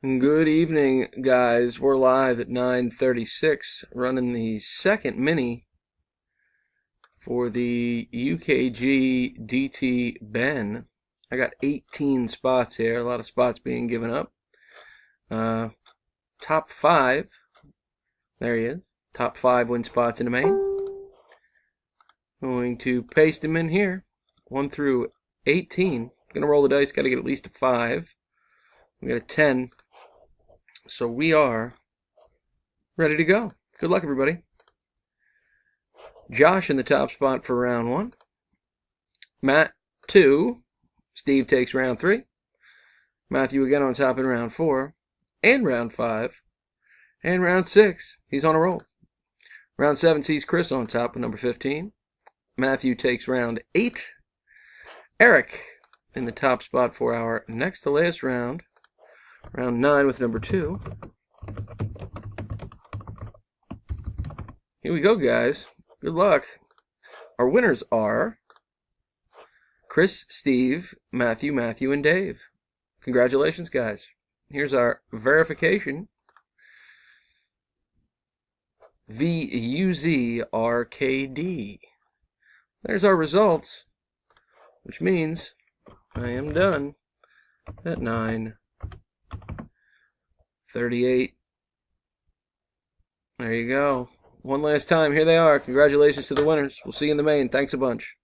Good evening, guys. We're live at 9:36, running the second mini for the UKG DT Ben. I got 18 spots here, a lot of spots being given up. Top 5, there he is. Top 5 win spots in the main. Going to paste them in here, 1 through 18. Gonna roll the dice, gotta get at least a 5. We got a 10. So we are ready to go. Good luck, everybody. Josh in the top spot for round 1. Matt 2. Steve takes round 3. Matthew again on top in round 4. And round 5. And round 6. He's on a roll. Round 7 sees Chris on top with number 15. Matthew takes round 8. Eric in the top spot for our next to last round. Round 9 with number 2. Here we go, guys. Good luck. Our winners are Chris, Steve, Matthew, and Dave. Congratulations, guys. Here's our verification. VUZRKD. There's our results, which means I am done at 9:38. There you go. One last time, here they are. Congratulations to the winners. We'll see you in the main. Thanks a bunch.